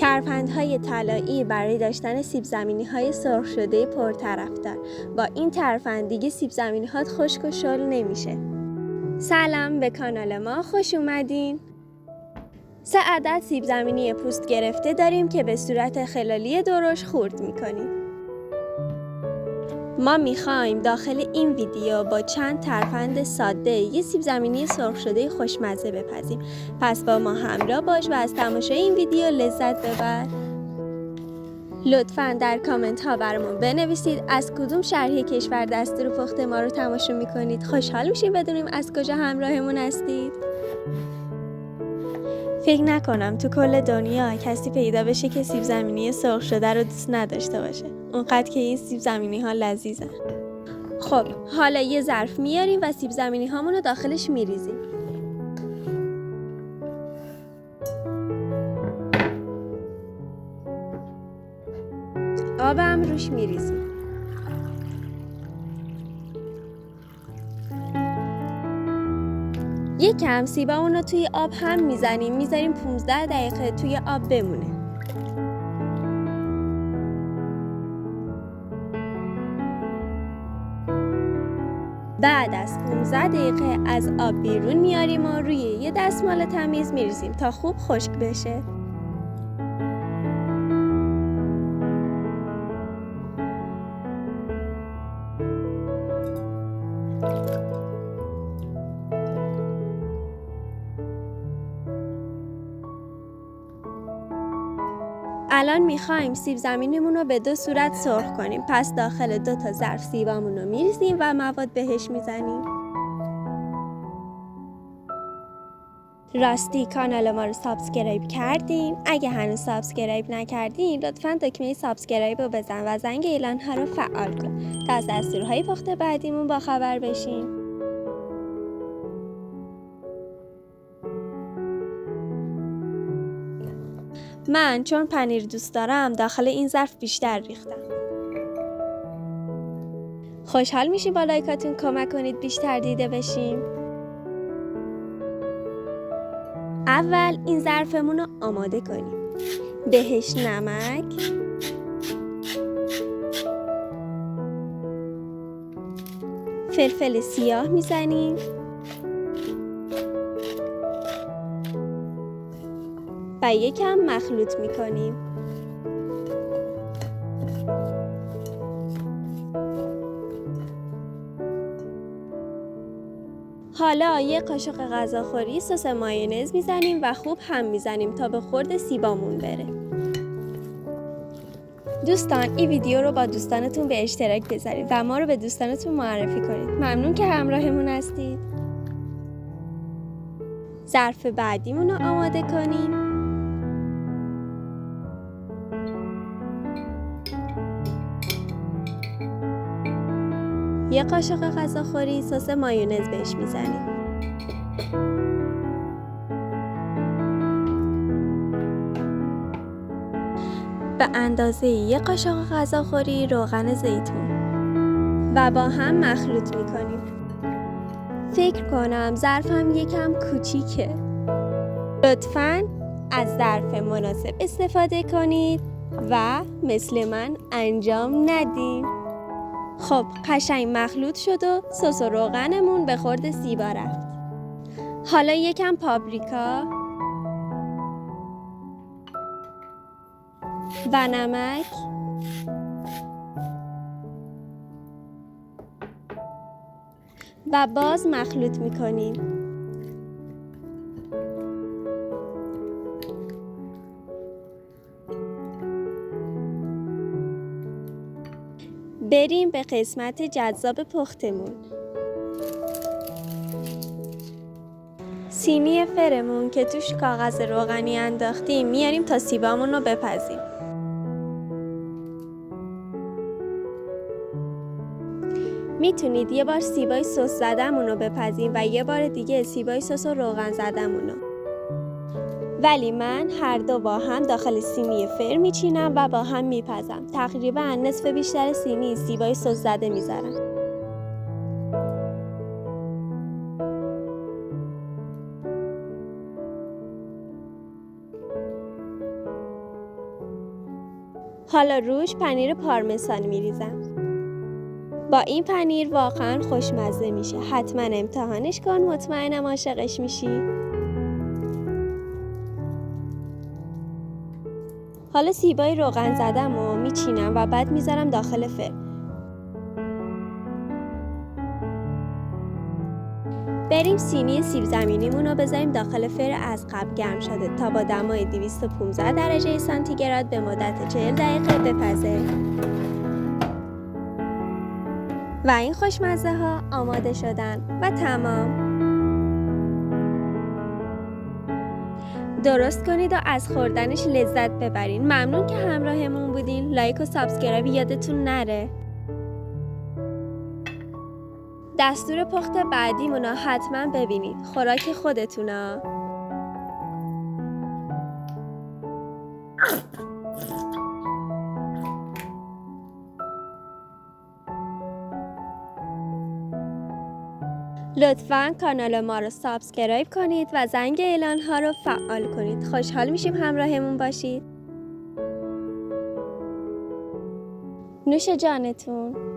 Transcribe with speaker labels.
Speaker 1: ترفندهای طلایی برای داشتن سیب زمینی‌های سرخ شده پرطرفدار. با این ترفند دیگه سیب زمینی‌هات خشک و شل نمیشه. سلام، به کانال ما خوش اومدین. 3 عدد سیب زمینی پوست گرفته داریم که به صورت خلالی درشت خورد میکنیم. ما میخوایم داخل این ویدیو با چند ترفند ساده یه سیب زمینی سرخ شده خوشمزه بپزیم. پس با ما همراه باش و از تماشای این ویدیو لذت ببر. لطفاً در کامنت ها برامون بنویسید از کدوم شرح کشور دستور پخت ما رو تماشا میکنید. خوشحال میشیم بدونیم از کجا همراهمون هستید. فکر نکنم تو کل دنیا کسی پیدا بشه که سیب زمینی سرخ شده رو دوست نداشته باشه. اونقدر که این سیب زمینی ها لذیذن. خب حالا یه ظرف میاریم و سیب زمینی هامون رو داخلش میریزیم. آبم روش میریزیم. یکم سیبامون رو توی آب هم میذاریم 15 دقیقه توی آب بمونه. بعد از 15 دقیقه از آب بیرون میاریم و روی یه دستمال تمیز میریزیم تا خوب خشک بشه. الان میخوایم سیب زمینیمون رو به 2 صورت سرخ کنیم. پس داخل 2 تا ظرف سیبامون رو میریزیم و مواد بهش میزنیم. راستی کانال ما رو سابسکرایب کردین؟ اگه هنوز سابسکرایب نکردین لطفاً دکمه سابسکرایب رو بزن و زنگ اعلان ها رو فعال کن تا از دستورهای پخت بعدیمون با خبر بشین. من چون پنیر دوست دارم داخل این ظرف بیشتر ریختم. خوشحال میشی با لایکاتون کمک کنید بیشتر دیده بشیم. اول این ظرفمون رو آماده کنیم. بهش نمک، فلفل سیاه میزنیم و یکم مخلوط میکنیم. حالا یه قاشق غذاخوری سس مایونز میزنیم و خوب هم میزنیم تا به خورد سیبامون بره. دوستان این ویدیو رو با دوستانتون به اشتراک بذارید و ما رو به دوستانتون معرفی کنید. ممنون که همراهمون هستید. ظرف بعدیمون رو آماده کنیم. یه قاشق غذاخوری سس مایونز بهش میزنیم. به اندازه یه قاشق غذاخوری روغن زیتون و با هم مخلوط میکنیم. فکر کنم ظرفم یکم کوچیکه. لطفاً از ظرف مناسب استفاده کنید و مثل من انجام ندین. خب قشنگ مخلوط شد و سس و روغنمون به خورد سیبا رفت. حالا یکم پاپریکا و نمک و باز مخلوط میکنیم. بریم به قسمت جذاب پختمون. سینی فرمون که توش کاغذ روغنی انداختیم میاریم تا سیبامون رو بپزیم. میتونید یه بار سیبای سس زدمون رو بپزیم و یه بار دیگه سیبای سس و روغن زدمون رو. ولی من هر دو با هم داخل سینی فر میچینم و با هم میپزم. تقریبا نصف بیشتر سینی سیبای سس زده میذارم. حالا روش پنیر پارمسان میریزم. با این پنیر واقعا خوشمزه میشه. حتما امتحانش کن، مطمئنم عاشقش میشی. حالا سیبای روغن زدم و میچینم و بعد میذارم داخل فرن. بریم سینی سیب زمینیمون رو بذاریم داخل فرن از قبل گرم شده تا با دمای 215 درجه سانتیگراد به مدت 40 دقیقه بپزه. و این خوشمزه ها آماده شدن و تمام. درست کنید و از خوردنش لذت ببرین. ممنون که همراهمون بودین. لایک و سابسکرایب یادتون نره. دستور پخت بعدیمونو حتما ببینید. خوراک خودتونا. لطفاً کانال ما رو سابسکرایب کنید و زنگ اعلان ها رو فعال کنید. خوشحال میشیم همراهمون باشید. نوش جانتون.